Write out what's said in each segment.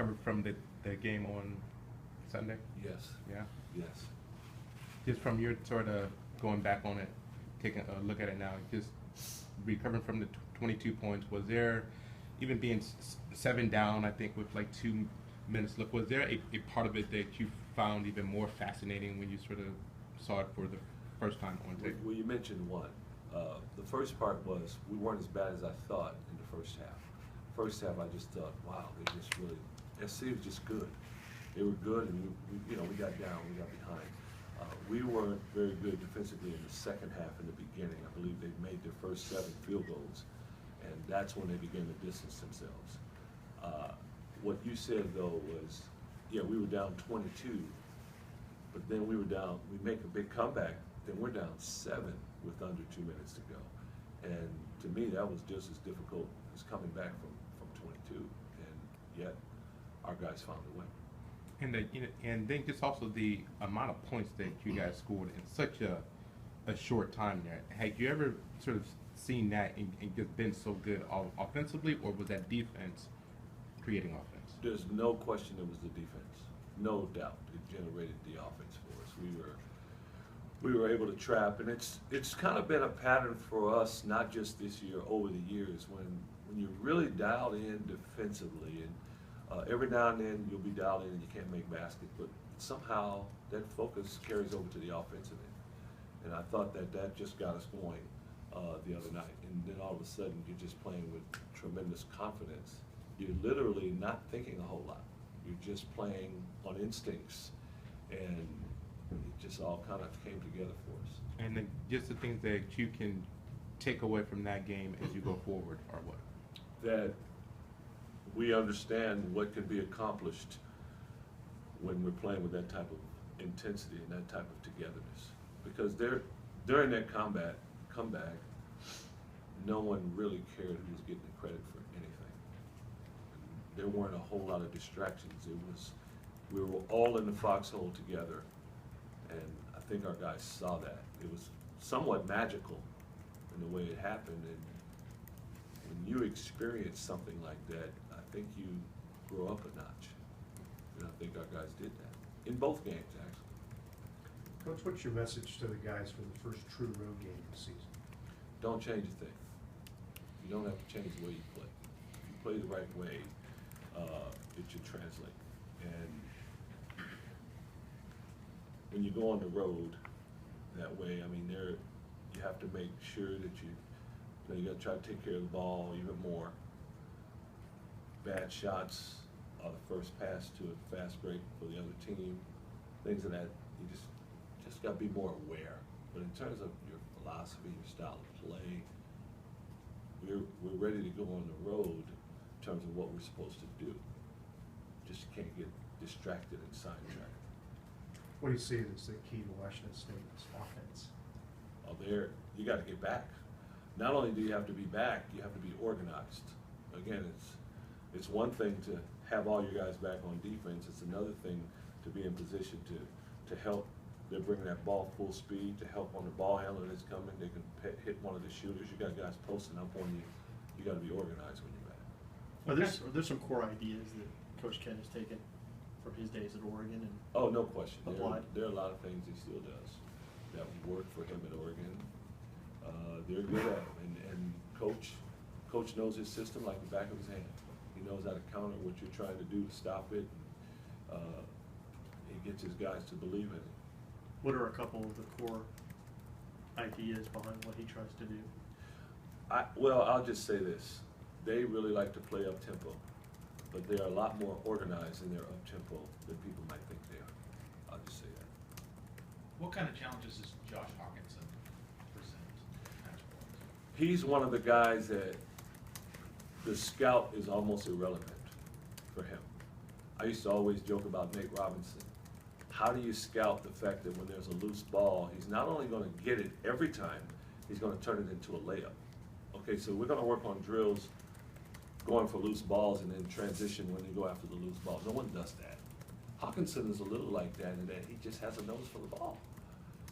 recovered from the game on Sunday? Yes. Yeah. Yes. Just from your sort of going back on it, taking a look at it now, just recovering from the 22 points, was there, even being 7 down, I think, with like 2 minutes left, was there a part of it that you found even more fascinating when you sort of saw it for the first time on tape? Well, you mentioned one. The first part was we weren't as bad as I thought in the first half. First half, I just thought, wow, they just really, SC was just good. They were good, and we got down, we got behind. We weren't very good defensively in the second half in the beginning. I believe they made their first 7 field goals, and that's when they began to distance themselves. What you said, though, was, yeah, we were down 22, but then we make a big comeback, then we're down 7 with under 2 minutes to go. And to me, that was just as difficult as coming back from 22, and yet our guys found a way. And then just also the amount of points that you guys scored in such a short time there. Had you ever sort of seen that and just been so good offensively, or was that defense creating offense? There's no question it was the defense. No doubt it generated the offense for us. We were able to trap, and it's kind of been a pattern for us, not just this year, over the years, when you're really dialed in defensively, and every now and then you'll be dialed in and you can't make baskets, but somehow that focus carries over to the offensive end. And I thought that just got us going the other night. And then all of a sudden you're just playing with tremendous confidence. You're literally not thinking a whole lot. You're just playing on instincts, and it just all kind of came together for us. And then just the things that you can take away from that game as you go forward are what? That we understand what can be accomplished when we're playing with that type of intensity and that type of togetherness. Because during that comeback, no one really cared who was getting the credit for anything. There weren't a whole lot of distractions. We were all in the foxhole together, and I think our guys saw that. It was somewhat magical in the way it happened, and when you experience something like that, I think you grow up a notch, and I think our guys did that in both games, actually. Coach, what's your message to the guys for the first true road game of the season? Don't change a thing. You don't have to change the way you play. If you play the right way, it should translate. And when you go on the road that way, I mean, you have to make sure that you got to try to take care of the ball even more. Bad shots are the first pass to a fast break for the other team. Things of that, you just got to be more aware. But in terms of your philosophy, your style of play, we're ready to go on the road in terms of what we're supposed to do. Just can't get distracted and sidetracked. What do you see as the key to Washington State's offense? Oh, you got to get back. Not only do you have to be back, you have to be organized. Again, it's one thing to have all your guys back on defense. It's another thing to be in position to help. They're bringing that ball full speed to help on the ball handler that's coming. They can hit one of the shooters. You got guys posting up on you. You got to be organized when you're back. Are there some core ideas that Coach Ken has taken from his days at Oregon and Oh, no question. applied? There are a lot of things he still does that work for him at Oregon. They're good at it, and Coach knows his system like the back of his hand. He knows how to counter what you're trying to do to stop it. He gets his guys to believe in it. What are a couple of the core ideas behind what he tries to do? Well, I'll just say this. They really like to play up-tempo, but they are a lot more organized in their up-tempo than people might think they are. I'll just say that. What kind of challenges does Josh Hawkinson present at points? He's one of the guys that the scout is almost irrelevant for him. I used to always joke about Nate Robinson. How do you scout the fact that when there's a loose ball, he's not only going to get it every time, he's going to turn it into a layup. Okay, so we're going to work on drills going for loose balls and then transition when you go after the loose ball. No one does that. Hawkinson is a little like that in that he just has a nose for the ball.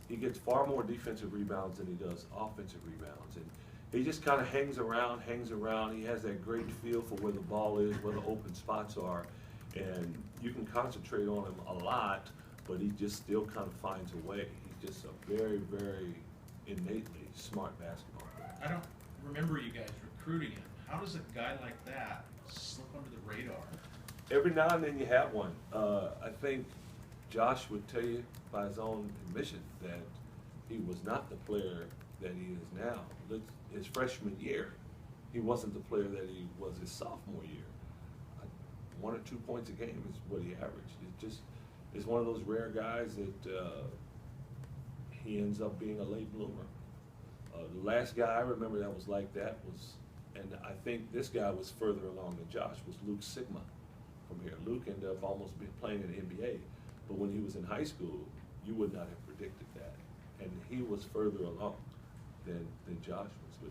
He gets far more defensive rebounds than he does offensive rebounds. And he just kind of hangs around. He has that great feel for where the ball is, where the open spots are. And you can concentrate on him a lot, but he just still kind of finds a way. He's just a very, very innately smart basketball player. I don't remember you guys recruiting him. How does a guy like that slip under the radar? Every now and then you have one. I think Josh would tell you by his own admission that he was not the player that he is now. His freshman year, he wasn't the player that he was his sophomore year. 1 or 2 points a game is what he averaged. It just is one of those rare guys that he ends up being a late bloomer. The last guy I remember that was like that was, and I think this guy was further along than Josh, was Luke Sigma from here. Luke ended up almost playing in the NBA, but when he was in high school, you would not have predicted that. And he was further along than Josh was, which